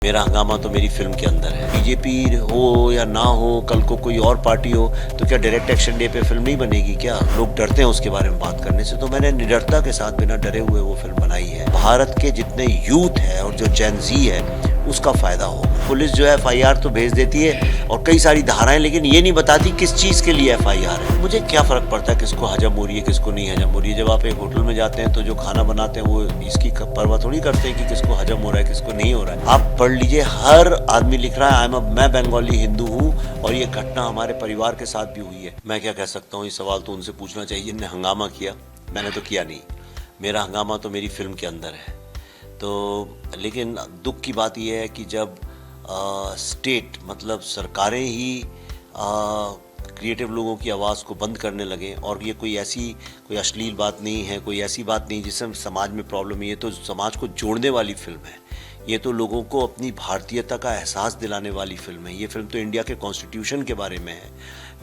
मेरा हंगामा तो मेरी फिल्म के अंदर है। बीजेपी हो या ना हो, कल को कोई और पार्टी हो, तो क्या डायरेक्ट एक्शन डे पे फिल्म नहीं बनेगी क्या? लोग डरते हैं उसके बारे में बात करने से, तो मैंने निडरता के साथ बिना डरे हुए वो फिल्म बनाई है। भारत के जितने यूथ है और जो जेन जी है उसका फायदा हो। पुलिस जो है एफआईआर तो भेज देती है और कई सारी धाराएं, लेकिन ये नहीं बताती किस चीज के लिए एफआईआर है। मुझे क्या फर्क पड़ता है किसको हजम हो रही है किसको नहीं हजम हो रही है। जब आप एक होटल में जाते हैं तो जो खाना बनाते हैं वो इसकी परवाह थोड़ी करते हैं कि किसको हजम हो रहा है किसको नहीं हो रहा है। आप पढ़ लीजिए, हर आदमी लिख रहा है मैं बंगाली हिंदू हूँ और ये घटना हमारे परिवार के साथ भी हुई है। मैं क्या कह सकता हूँ, ये सवाल तो उनसे पूछना चाहिए जिनने हंगामा किया। मैंने तो किया नहीं। मेरा हंगामा तो मेरी फिल्म के अंदर है। तो लेकिन दुख की बात यह है कि जब स्टेट मतलब सरकारें ही क्रिएटिव लोगों की आवाज़ को बंद करने लगे, और ये कोई अश्लील बात नहीं है, कोई ऐसी बात नहीं जिससे समाज में प्रॉब्लम है। ये तो समाज को जोड़ने वाली फिल्म है। ये तो लोगों को अपनी भारतीयता का एहसास दिलाने वाली फिल्म है। ये फिल्म तो इंडिया के कॉन्स्टिट्यूशन के बारे में है।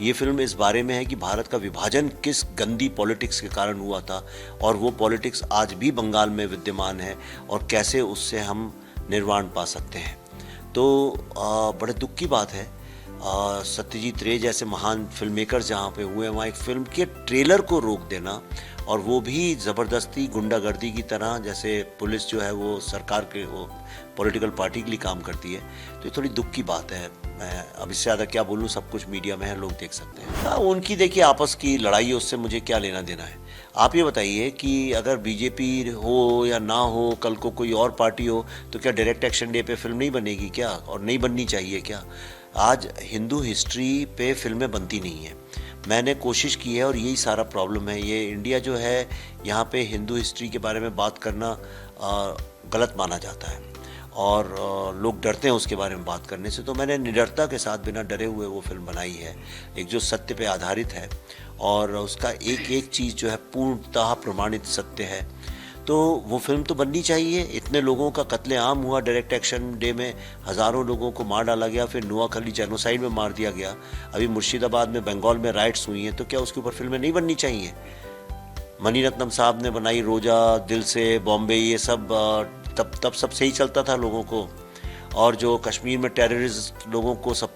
ये फिल्म इस बारे में है कि भारत का विभाजन किस गंदी पॉलिटिक्स के कारण हुआ था और वो पॉलिटिक्स आज भी बंगाल में विद्यमान है और कैसे उससे हम निर्वाण पा सकते हैं। तो बड़े दुख की बात है, सत्यजीत रे जैसे महान फिल्म मेकर जहाँ पे हुए वहाँ एक फिल्म के ट्रेलर को रोक देना, और वो भी ज़बरदस्ती गुंडागर्दी की तरह, जैसे पुलिस जो है वो सरकार के वो पॉलिटिकल पार्टी के लिए काम करती है। तो ये थोड़ी दुख की बात है। मैं अब इससे ज़्यादा क्या बोलूँ, सब कुछ मीडिया में है, लोग देख सकते हैं। हाँ, उनकी देखिए आपस की लड़ाई है, उससे मुझे क्या लेना देना है। आप ये बताइए कि अगर बीजेपी हो या ना हो, कल को कोई और पार्टी हो, तो क्या डायरेक्ट एक्शन डे पे फिल्म नहीं बनेगी क्या? और नहीं बननी चाहिए क्या? आज हिंदू हिस्ट्री पे फिल्में बनती नहीं हैं। मैंने कोशिश की है और यही सारा प्रॉब्लम है। ये इंडिया जो है, यहाँ पे हिंदू हिस्ट्री के बारे में बात करना गलत माना जाता है और लोग डरते हैं उसके बारे में बात करने से। तो मैंने निडरता के साथ बिना डरे हुए वो फिल्म बनाई है, एक जो सत्य पे आधारित है और उसका एक एक चीज़ जो है पूर्णतः प्रमाणित सत्य है। तो वो फिल्म तो बननी चाहिए। इतने लोगों का कत्लेआम हुआ डायरेक्ट एक्शन डे में, हज़ारों लोगों को मार डाला गया, फिर नुआखली जेनोसाइड में मार दिया गया, अभी मुर्शिदाबाद में बंगाल में राइट्स हुई हैं। तो क्या उसके ऊपर फिल्में नहीं बननी चाहिए? मणिरत्नम साहब ने बनाई रोजा, दिल से, बॉम्बे, ये सब तब सब सही चलता था लोगों को। और जो कश्मीर में टेररिस्ट लोगों को सब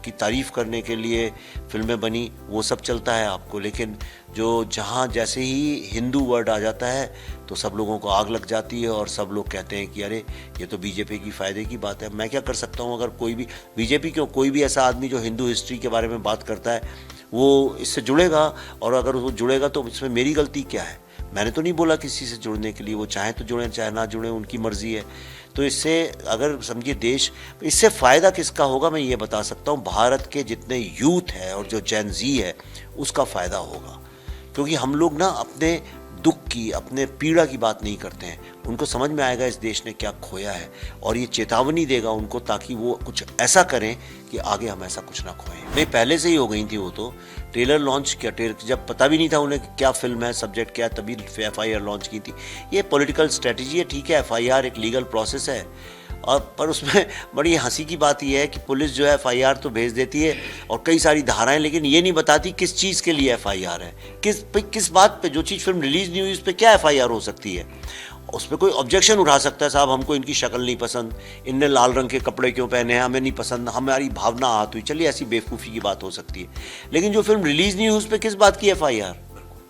की तारीफ़ करने के लिए फिल्में बनी, वो सब चलता है आपको। लेकिन जो जहाँ जैसे ही हिंदू वर्ड आ जाता है तो सब लोगों को आग लग जाती है और सब लोग कहते हैं कि अरे ये तो बीजेपी की फ़ायदे की बात है। मैं क्या कर सकता हूँ? अगर कोई भी बीजेपी क्यों, कोई भी ऐसा आदमी जो हिंदू हिस्ट्री के बारे में बात करता है वो इससे जुड़ेगा, और अगर वो जुड़ेगा तो इसमें मेरी गलती क्या है? मैंने तो नहीं बोला किसी से जुड़ने के लिए। वो चाहे तो जुड़ें चाहे ना जुड़ें, उनकी मर्जी है। तो इससे अगर समझिए देश, इससे फ़ायदा किसका होगा मैं ये बता सकता हूँ। भारत के जितने यूथ है और जो जेन जी है उसका फ़ायदा होगा, क्योंकि हम लोग ना अपने दुख की, अपने पीड़ा की बात नहीं करते हैं। उनको समझ में आएगा इस देश ने क्या खोया है और ये चेतावनी देगा उनको, ताकि वो कुछ ऐसा करें कि आगे हम ऐसा कुछ ना खोएं। नहीं, पहले से ही हो गई थी वो तो। ट्रेलर लॉन्च किया, जब पता भी नहीं था उन्हें क्या फिल्म है, सब्जेक्ट क्या है, तभी एफआईआर लॉन्च की थी। ये पॉलिटिकल स्ट्रेटजी है, ठीक है। एफआईआर एक लीगल प्रोसेस है, और पर उसमें बड़ी हंसी की बात यह है कि पुलिस जो है एफआईआर तो भेज देती है और कई सारी धाराएं, लेकिन ये नहीं बताती किस चीज़ के लिए एफआईआर है, किस बात पे। जो चीज़ फिल्म रिलीज नहीं हुई उस पर क्या एफआईआर हो सकती है? उस पर कोई ऑब्जेक्शन उठा सकता है, साहब हमको इनकी शक्ल नहीं पसंद, इनने लाल रंग के कपड़े क्यों पहने हैं, हमें नहीं पसंद, हमारी भावना आहत हुई, चलिए ऐसी बेवकूफ़ी की बात हो सकती है। लेकिन जो फिल्म रिलीज़ नहीं हुई उस पर किस बात की एफआईआर?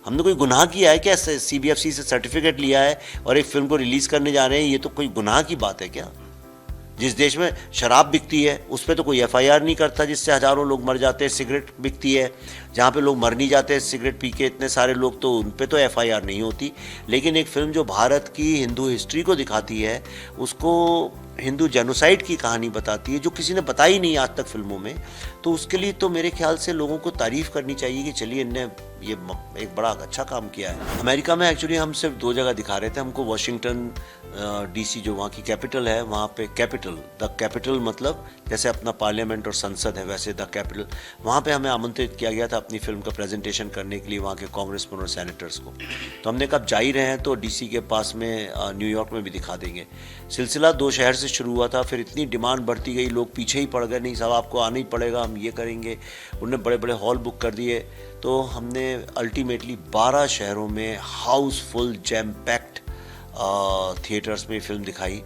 हमने कोई गुनाह किया है क्या? सीबीएफसी से सर्टिफिकेट लिया है और एक फिल्म को रिलीज़ करने जा रहे हैं, ये तो कोई गुनाह की बात है क्या? जिस देश में शराब बिकती है उस पर तो कोई एफआईआर नहीं करता, जिससे हज़ारों लोग मर जाते हैं। सिगरेट बिकती है जहाँ पे लोग मर नहीं जाते सिगरेट पी के इतने सारे लोग, तो उन पे तो एफआईआर नहीं होती। लेकिन एक फिल्म जो भारत की हिंदू हिस्ट्री को दिखाती है, उसको हिंदू जेनोसाइड की कहानी बताती है जो किसी ने बताई नहीं आज तक फिल्मों में, तो उसके लिए तो मेरे ख्याल से लोगों को तारीफ़ करनी चाहिए कि चलिए इनने ये एक बड़ा अच्छा काम किया है। अमेरिका में एक्चुअली हम सिर्फ 2 जगह दिखा रहे थे। हमको वाशिंगटन डीसी जो वहाँ की कैपिटल है, वहाँ पे द कैपिटल मतलब जैसे अपना पार्लियामेंट और संसद है वैसे द कैपिटल, वहाँ पे हमें आमंत्रित किया गया था अपनी फिल्म का प्रेजेंटेशन करने के लिए वहाँ के कांग्रेसमैन और सेनेटर्स को। तो हमने कहा जा ही रहे हैं तो डीसी के पास में न्यूयॉर्क में भी दिखा देंगे। सिलसिला 2 शहर से शुरू हुआ था, फिर इतनी डिमांड बढ़ती गई, लोग पीछे ही पड़ गए, नहीं साहब आपको आना ही पड़ेगा, हम ये करेंगे। उन्होंने बड़े बड़े हॉल बुक कर दिए। तो हमने अल्टीमेटली 12 शहरों में हाउसफुल जैम पैक्ड थिएटर्स में फिल्म दिखाई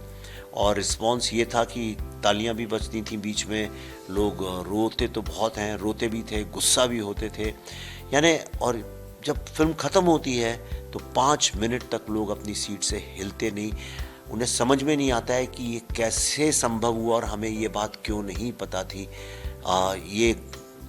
और रिस्पॉन्स ये था कि तालियां भी बजती थी बीच में, लोग रोते तो बहुत हैं, रोते भी थे, गुस्सा भी होते थे, यानी। और जब फिल्म ख़त्म होती है तो 5 मिनट तक लोग अपनी सीट से हिलते नहीं। उन्हें समझ में नहीं आता है कि ये कैसे संभव हुआ और हमें ये बात क्यों नहीं पता थी। ये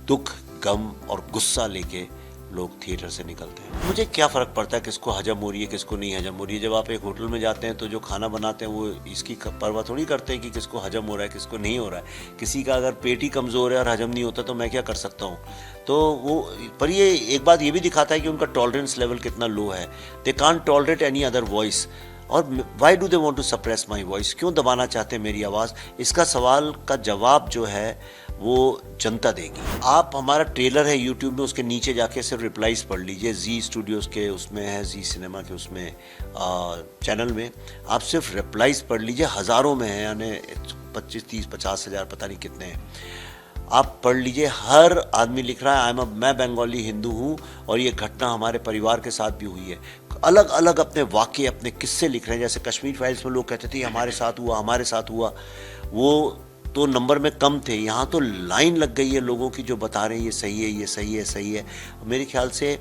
दुख, गम और गुस्सा लेके लोग थिएटर से निकलते हैं। मुझे क्या फ़र्क पड़ता है किसको हजम हो रही है, किसको नहीं हजम हो रही है। जब आप एक होटल में जाते हैं तो जो खाना बनाते हैं वो इसकी परवाह थोड़ी करते हैं कि किसको हजम हो रहा है, किसको नहीं हो रहा है। किसी का अगर पेट ही कमज़ोर है और हजम नहीं होता तो मैं क्या कर सकता हूँ। तो वो, पर ये एक बात ये भी दिखाता है कि उनका टॉलरेंस लेवल कितना लो है। They can't tolerate any other voice. और why do they want to suppress my voice, क्यों दबाना चाहते हैं मेरी आवाज़। इसका सवाल का जवाब जो है वो जनता देगी। आप, हमारा ट्रेलर है यूट्यूब में, उसके नीचे जाके सिर्फ रिप्लाईज पढ़ लीजिए। जी स्टूडियोज़ के उसमें है, जी सिनेमा के उसमें चैनल में आप सिर्फ रिप्लाईज पढ़ लीजिए। हज़ारों में है, यानी 25, 30, 50 हज़ार, पता नहीं कितने हैं। आप पढ़ लीजिए, हर आदमी लिख रहा है मैं बंगाली हिंदू हूँ और ये घटना हमारे परिवार के साथ भी हुई है। अलग अलग अपने वाक़े, अपने किस्से लिख रहे हैं। जैसे कश्मीर फाइल्स में लोग कहते थे हमारे साथ हुआ, हमारे साथ हुआ। वो तो नंबर में कम थे, यहाँ तो लाइन लग गई है लोगों की जो बता रहे हैं ये सही है, ये सही है, सही है। मेरे ख्याल से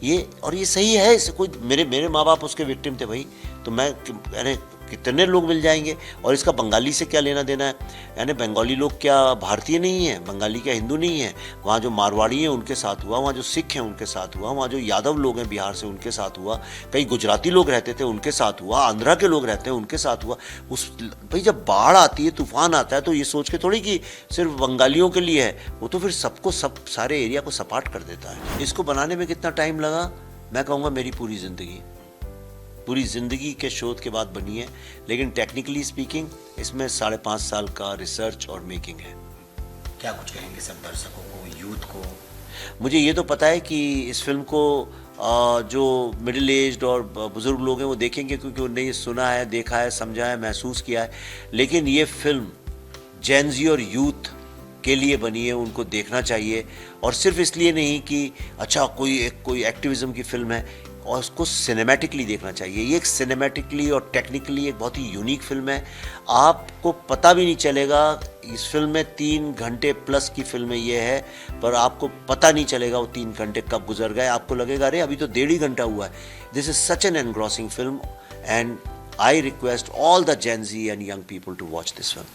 ये, और ये सही है। इससे कोई, मेरे माँ बाप उसके विक्टिम थे भाई, तो मैं, अरे कितने लोग मिल जाएंगे। और इसका बंगाली से क्या लेना देना है। यानी बंगाली लोग क्या भारतीय नहीं है, बंगाली क्या हिंदू नहीं है। वहाँ जो मारवाड़ी हैं उनके साथ हुआ, वहाँ जो सिख हैं उनके साथ हुआ, वहाँ जो यादव लोग हैं बिहार से उनके साथ हुआ, कई गुजराती लोग रहते थे उनके साथ हुआ, आंध्रा के लोग रहते हैं उनके साथ हुआ। भाई जब बाढ़ आती है, तूफान आता है, तो ये सोच के थोड़ी कि सिर्फ बंगालियों के लिए है, वो तो फिर सबको, सब सारे एरिया को सपाट कर देता है। इसको बनाने में कितना टाइम लगा, मैं कहूँगा मेरी पूरी ज़िंदगी के शोध के बाद बनी है। लेकिन टेक्निकली स्पीकिंग इसमें 5.5 साल का रिसर्च और मेकिंग है। क्या कुछ कहेंगे सब दर्शकों को, यूथ को? मुझे ये तो पता है कि इस फिल्म को जो मिडिल एज्ड और बुज़ुर्ग लोग हैं वो देखेंगे, क्योंकि उन्होंने ये सुना है, देखा है, समझा है, महसूस किया है। लेकिन ये फिल्म जेन ज़ी और यूथ के लिए बनी है, उनको देखना चाहिए। और सिर्फ इसलिए नहीं कि अच्छा कोई एक्टिविज़म की फिल्म है, और उसको सिनेमैटिकली देखना चाहिए। ये एक सिनेमैटिकली और टेक्निकली एक बहुत ही यूनिक फिल्म है। आपको पता भी नहीं चलेगा, इस फिल्म में 3 घंटे प्लस की फिल्म ये है, पर आपको पता नहीं चलेगा वो 3 घंटे कब गुजर गए। आपको लगेगा अरे अभी तो 1.5 घंटा हुआ है। This is such an engrossing film and I request all the Gen Z and young people to watch this film.